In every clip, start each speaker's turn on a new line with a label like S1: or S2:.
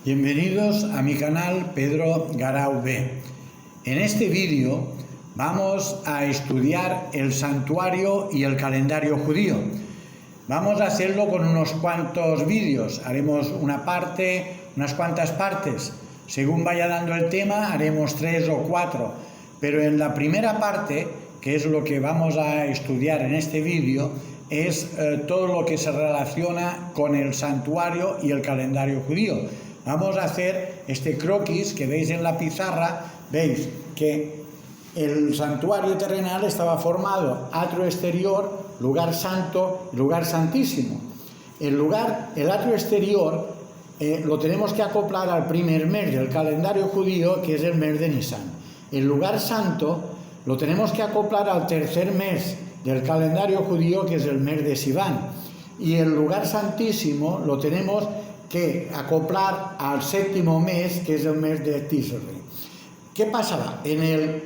S1: Bienvenidos a mi canal Pedro Garau B. En este vídeo vamos a estudiar el santuario y el calendario judío. Vamos a hacerlo con unos cuantos vídeos, haremos una parte, unas cuantas partes. Según vaya dando el tema haremos 3 o 4, pero en la primera parte, que es lo que vamos a estudiar en este vídeo, es todo lo que se relaciona con el santuario y el calendario judío. Vamos a hacer este croquis que veis en la pizarra. Veis que el santuario terrenal estaba formado atrio exterior, lugar santo, lugar santísimo. El atrio exterior lo tenemos que acoplar al primer mes del calendario judío, que es el mes de Nisan. El lugar santo lo tenemos que acoplar al tercer mes del calendario judío, que es el mes de Sivan. Y el lugar santísimo lo tenemos que acoplar al séptimo mes, que es el mes de Tisri. ¿Qué pasaba? En el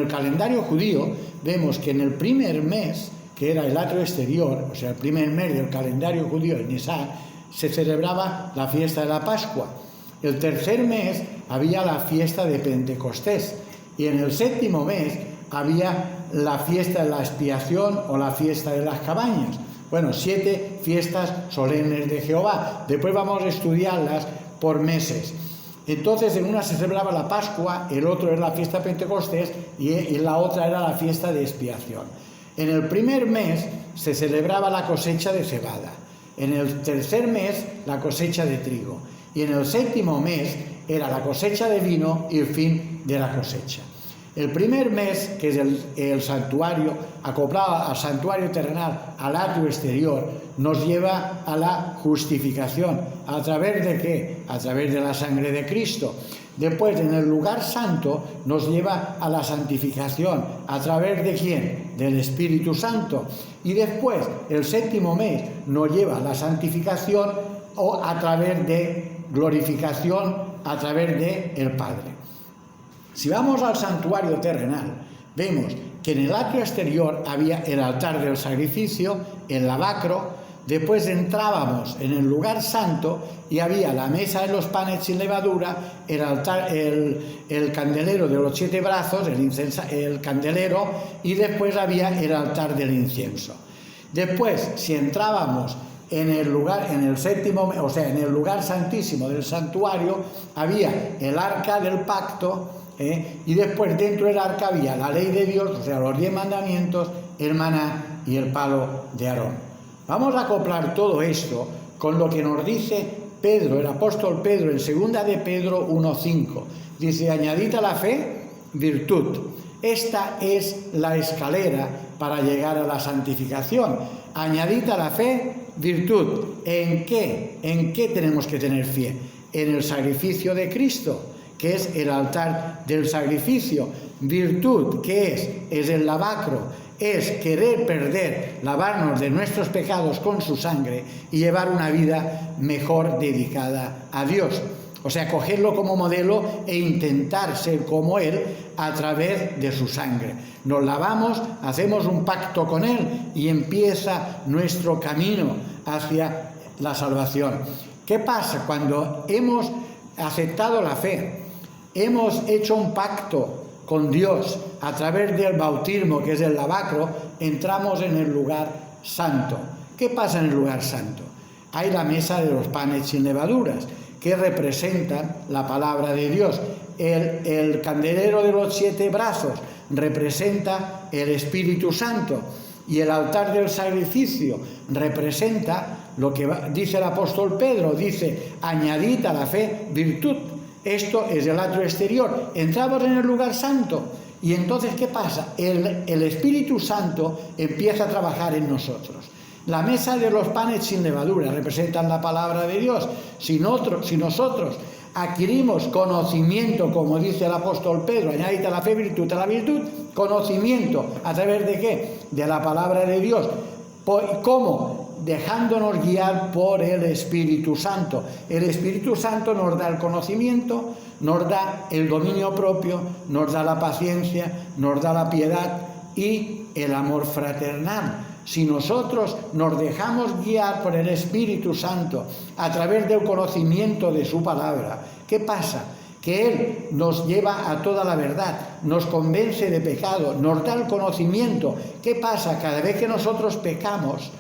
S1: calendario judío vemos que en el primer mes, que era el atrio exterior, o sea, el primer mes del calendario judío, en Nisan, se celebraba la fiesta de la Pascua. El tercer mes había la fiesta de Pentecostés y en el séptimo mes había la fiesta de la expiación o la fiesta de las cabañas. Bueno, 7 fiestas solemnes de Jehová. Después vamos a estudiarlas por meses. Entonces, en una se celebraba la Pascua, el otro era la fiesta de Pentecostés y la otra era la fiesta de expiación. En el primer mes se celebraba la cosecha de cebada. En el tercer mes, la cosecha de trigo. Y en el séptimo mes era la cosecha de vino y el fin de la cosecha. El primer mes, que es el santuario, acoplado al santuario terrenal, al atrio exterior, nos lleva a la justificación. ¿A través de qué? A través de la sangre de Cristo. Después, en el lugar santo, nos lleva a la santificación. ¿A través de quién? Del Espíritu Santo. Y después, el séptimo mes, nos lleva a la santificación o a través de glorificación, a través de el Padre. Si vamos al santuario terrenal, vemos que en el atrio exterior había el altar del sacrificio, el lavacro. Después entrábamos en el lugar santo y había la mesa de los panes sin levadura, el altar, el candelero de los 7 brazos, el candelero, y después había el altar del incienso. Después, si entrábamos en el lugar santísimo del santuario, había el arca del pacto, y después dentro del arca había la ley de Dios, o sea, los 10 mandamientos, el maná y el palo de Aarón. Vamos a acoplar todo esto con lo que nos dice Pedro, el apóstol Pedro, en 2 de Pedro 1:5. Dice: añadid a la fe virtud. Esta es la escalera para llegar a la santificación. Añadid a la fe virtud. ¿En qué? ¿En qué tenemos que tener fe? En el sacrificio de Cristo, que es el altar del sacrificio. Virtud, ¿qué es? Es el lavacro, es querer lavarnos de nuestros pecados con su sangre y llevar una vida mejor dedicada a Dios. O sea, cogerlo como modelo e intentar ser como Él a través de su sangre. Nos lavamos, hacemos un pacto con Él y empieza nuestro camino hacia la salvación. ¿Qué pasa? Cuando hemos aceptado la fe, hemos hecho un pacto con Dios a través del bautismo, que es el lavacro, entramos en el lugar santo. ¿Qué pasa en el lugar santo? Hay la mesa de los panes sin levaduras, que representan la palabra de Dios. El candelero de los 7 brazos representa el Espíritu Santo. Y el altar del sacrificio representa lo que dice el apóstol Pedro, dice: añadid a la fe virtud. Esto es el atrio exterior. Entramos en el lugar santo y entonces, ¿qué pasa? El Espíritu Santo empieza a trabajar en nosotros. La mesa de los panes sin levadura representan la palabra de Dios. Si nosotros adquirimos conocimiento, como dice el apóstol Pedro, añadid a la fe virtud, a la virtud conocimiento. ¿A través de qué? De la palabra de Dios. ¿Cómo? Dejándonos guiar por el Espíritu Santo. El Espíritu Santo nos da el conocimiento, nos da el dominio propio, nos da la paciencia, nos da la piedad y el amor fraternal. Si nosotros nos dejamos guiar por el Espíritu Santo a través del conocimiento de su palabra, ¿qué pasa? Que Él nos lleva a toda la verdad, nos convence de pecado, nos da el conocimiento. ¿Qué pasa? Cada vez que nosotros pecamos,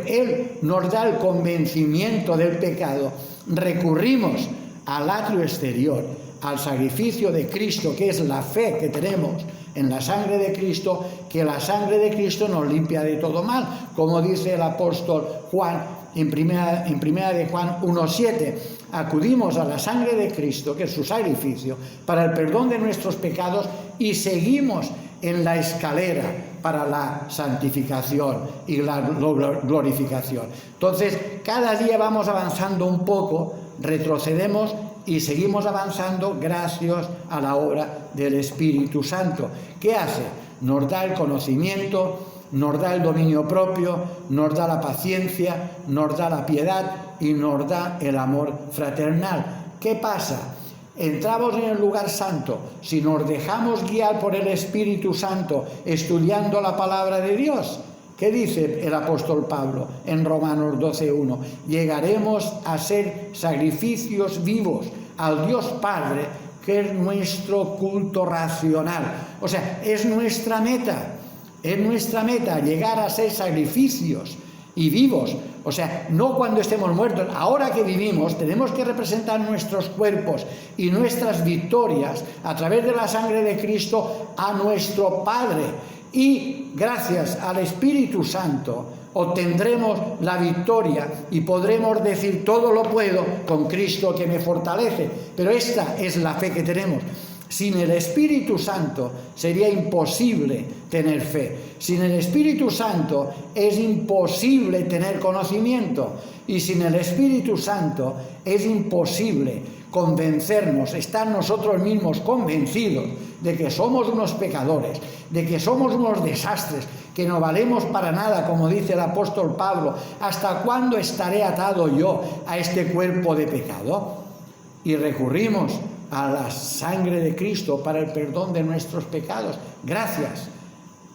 S1: Él nos da el convencimiento del pecado, recurrimos al atrio exterior, al sacrificio de Cristo, que es la fe que tenemos en la sangre de Cristo, que la sangre de Cristo nos limpia de todo mal, como dice el apóstol Juan en primera de Juan 1:7. Acudimos a la sangre de Cristo, que es su sacrificio, para el perdón de nuestros pecados, y seguimos en la escalera para la santificación y la glorificación. Entonces, cada día vamos avanzando un poco, retrocedemos y seguimos avanzando gracias a la obra del Espíritu Santo. ¿Qué hace? Nos da el conocimiento, nos da el dominio propio, nos da la paciencia, nos da la piedad y nos da el amor fraternal. ¿Qué pasa? Entramos en el lugar santo si nos dejamos guiar por el Espíritu Santo estudiando la palabra de Dios. ¿Qué dice el apóstol Pablo en Romanos 12:1? Llegaremos a ser sacrificios vivos al Dios Padre, que es nuestro culto racional. O sea, es nuestra meta llegar a ser sacrificios y vivos. O sea, no cuando estemos muertos, ahora que vivimos tenemos que representar nuestros cuerpos y nuestras victorias a través de la sangre de Cristo a nuestro Padre. Y gracias al Espíritu Santo obtendremos la victoria y podremos decir: todo lo puedo con Cristo que me fortalece. Pero esta es la fe que tenemos. Sin el Espíritu Santo sería imposible tener fe. Sin el Espíritu Santo es imposible tener conocimiento. Y sin el Espíritu Santo es imposible convencernos, estar nosotros mismos convencidos de que somos unos pecadores, de que somos unos desastres, que no valemos para nada, como dice el apóstol Pablo. ¿Hasta cuándo estaré atado yo a este cuerpo de pecado? Y recurrimos a la sangre de Cristo para el perdón de nuestros pecados, gracias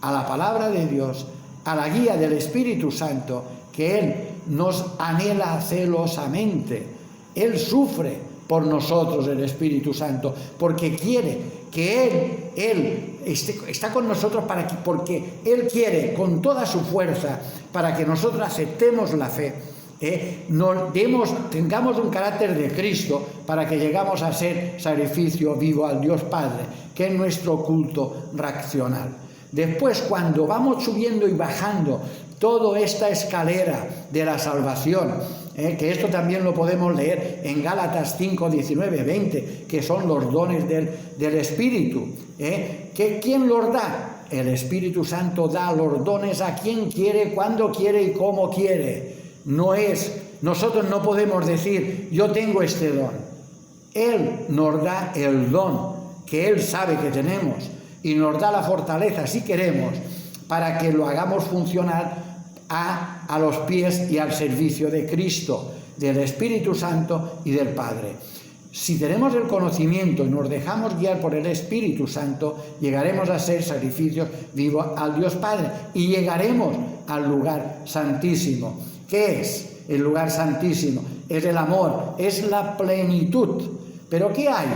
S1: a la palabra de Dios, a la guía del Espíritu Santo, que Él nos anhela celosamente. Él sufre por nosotros, el Espíritu Santo, porque quiere que Él está con nosotros porque Él quiere con toda su fuerza para que nosotros aceptemos la fe, tengamos un carácter de Cristo, para que llegamos a ser sacrificio vivo al Dios Padre, que es nuestro culto racional. Después, cuando vamos subiendo y bajando toda esta escalera de la salvación, que esto también lo podemos leer en Gálatas 5, 19, 20, que son los dones del Espíritu. ¿Quién los da? El Espíritu Santo da los dones a quien quiere, cuando quiere y cómo quiere. Nosotros no podemos decir: yo tengo este don. Él nos da el don que Él sabe que tenemos y nos da la fortaleza, si queremos, para que lo hagamos funcionar a los pies y al servicio de Cristo, del Espíritu Santo y del Padre. Si tenemos el conocimiento y nos dejamos guiar por el Espíritu Santo, llegaremos a ser sacrificios vivos al Dios Padre y llegaremos al lugar santísimo. ¿Qué es el lugar santísimo? Es el amor, es la plenitud. ¿Pero qué hay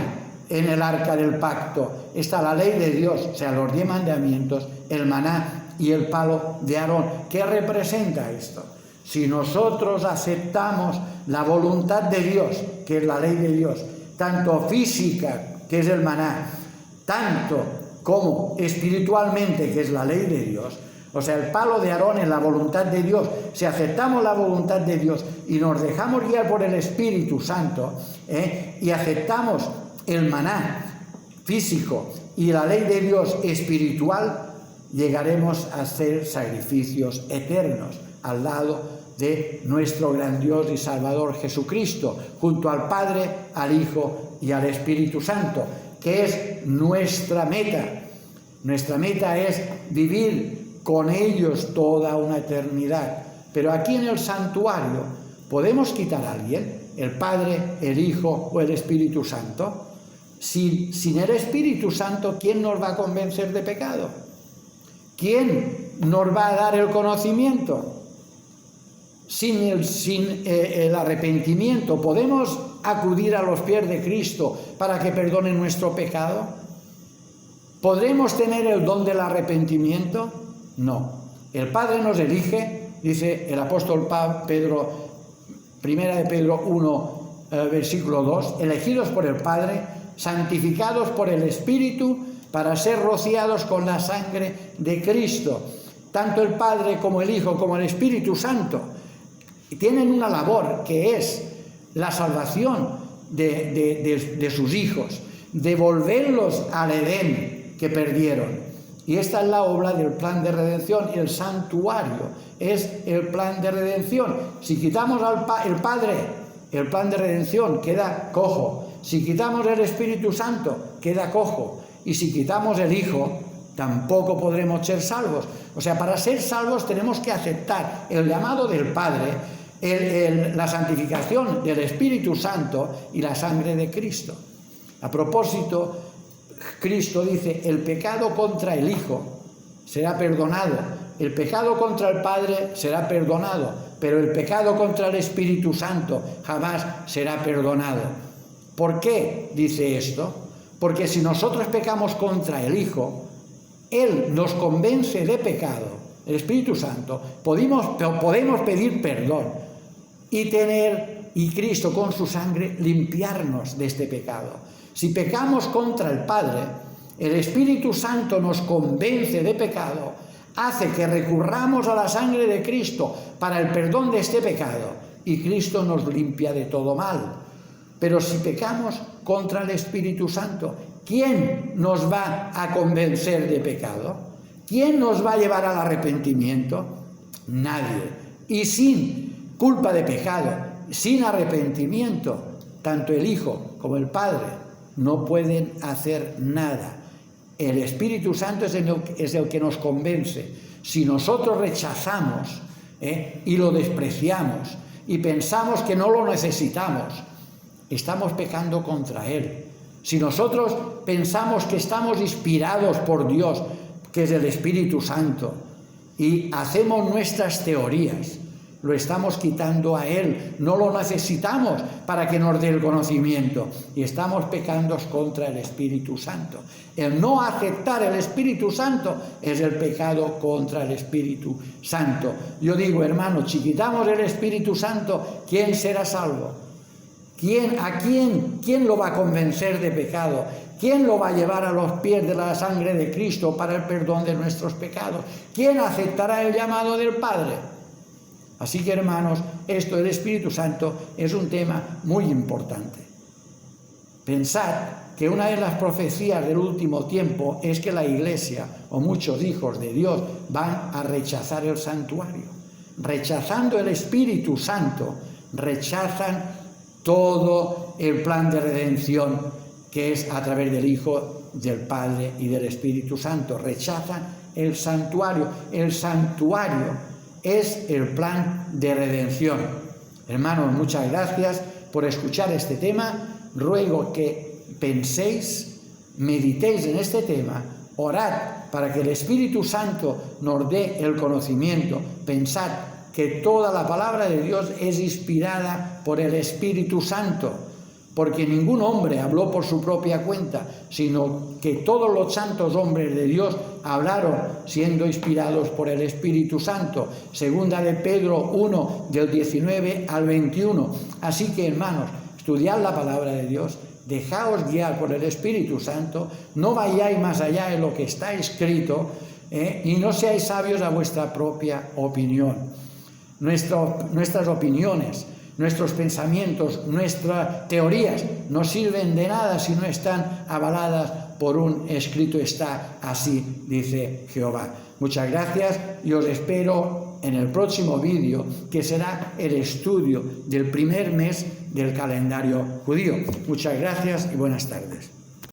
S1: en el arca del pacto? Está la ley de Dios, o sea, los 10 mandamientos, el maná y el palo de Aarón. ¿Qué representa esto? Si nosotros aceptamos la voluntad de Dios, que es la ley de Dios, tanto física, que es el maná, tanto como espiritualmente, que es la ley de Dios, o sea, el palo de Aarón es la voluntad de Dios. Si aceptamos la voluntad de Dios y nos dejamos guiar por el Espíritu Santo, y aceptamos el maná físico y la ley de Dios espiritual, llegaremos a ser sacrificios eternos al lado de nuestro gran Dios y Salvador Jesucristo, junto al Padre, al Hijo y al Espíritu Santo, que es nuestra meta. Nuestra meta es vivir con ellos toda una eternidad. Pero aquí en el santuario, ¿podemos quitar a alguien? ¿El Padre, el Hijo o el Espíritu Santo? Sin el Espíritu Santo, ¿quién nos va a convencer de pecado? ¿Quién nos va a dar el conocimiento. Sin el arrepentimiento, ¿podemos acudir a los pies de Cristo para que perdone nuestro pecado? ¿Podremos tener el don del arrepentimiento? No. El Padre nos elige, dice el apóstol Pedro, primera de Pedro 1, versículo 2, elegidos por el Padre, santificados por el Espíritu, para ser rociados con la sangre de Cristo. Tanto el Padre como el Hijo como el Espíritu Santo tienen una labor que es la salvación de sus hijos, devolverlos al Edén que perdieron. Y esta es la obra del plan de redención. El santuario es el plan de redención. Si quitamos el Padre, el plan de redención queda cojo. Si quitamos el Espíritu Santo, queda cojo. Y si quitamos el Hijo, tampoco podremos ser salvos. O sea, para ser salvos tenemos que aceptar el llamado del Padre, la santificación del Espíritu Santo y la sangre de Cristo. A propósito, Cristo dice, el pecado contra el Hijo será perdonado, el pecado contra el Padre será perdonado, pero el pecado contra el Espíritu Santo jamás será perdonado. ¿Por qué dice esto? Porque si nosotros pecamos contra el Hijo, Él nos convence de pecado, el Espíritu Santo, podemos pedir perdón y Cristo con su sangre limpiarnos de este pecado. Si pecamos contra el Padre, el Espíritu Santo nos convence de pecado, hace que recurramos a la sangre de Cristo para el perdón de este pecado y Cristo nos limpia de todo mal. Pero si pecamos contra el Espíritu Santo, ¿quién nos va a convencer de pecado? ¿Quién nos va a llevar al arrepentimiento? Nadie. Y sin culpa de pecado, sin arrepentimiento, tanto el Hijo como el Padre no pueden hacer nada. El Espíritu Santo es el que nos convence. Si nosotros rechazamos y lo despreciamos y pensamos que no lo necesitamos, estamos pecando contra Él. Si nosotros pensamos que estamos inspirados por Dios, que es el Espíritu Santo, y hacemos nuestras teorías, lo estamos quitando a Él, no lo necesitamos para que nos dé el conocimiento y estamos pecando contra el Espíritu Santo. El no aceptar el Espíritu Santo es el pecado contra el Espíritu Santo. Yo digo, hermanos, si quitamos el Espíritu Santo, ¿quién será salvo? ¿Quién lo va a convencer de pecado? ¿Quién lo va a llevar a los pies de la sangre de Cristo para el perdón de nuestros pecados? ¿Quién aceptará el llamado del Padre? Así que, hermanos, esto del Espíritu Santo es un tema muy importante. Pensad que una de las profecías del último tiempo es que la Iglesia o muchos hijos de Dios van a rechazar el santuario. Rechazando el Espíritu Santo, rechazan todo el plan de redención que es a través del Hijo, del Padre y del Espíritu Santo. Rechazan el santuario. El santuario es el plan de redención. Hermanos, muchas gracias por escuchar este tema. Ruego que penséis, meditéis en este tema, orad para que el Espíritu Santo nos dé el conocimiento. Pensad que toda la palabra de Dios es inspirada por el Espíritu Santo, porque ningún hombre habló por su propia cuenta, sino que todos los santos hombres de Dios hablaron siendo inspirados por el Espíritu Santo. Segunda de Pedro 1, del 19 al 21. Así que, hermanos, estudiad la palabra de Dios, dejaos guiar por el Espíritu Santo, no vayáis más allá de lo que está escrito, y no seáis sabios a vuestra propia opinión. Nuestras opiniones, nuestros pensamientos, nuestras teorías no sirven de nada si no están avaladas por un escrito está, así dice Jehová. Muchas gracias y os espero en el próximo vídeo, que será el estudio del primer mes del calendario judío. Muchas gracias y buenas tardes.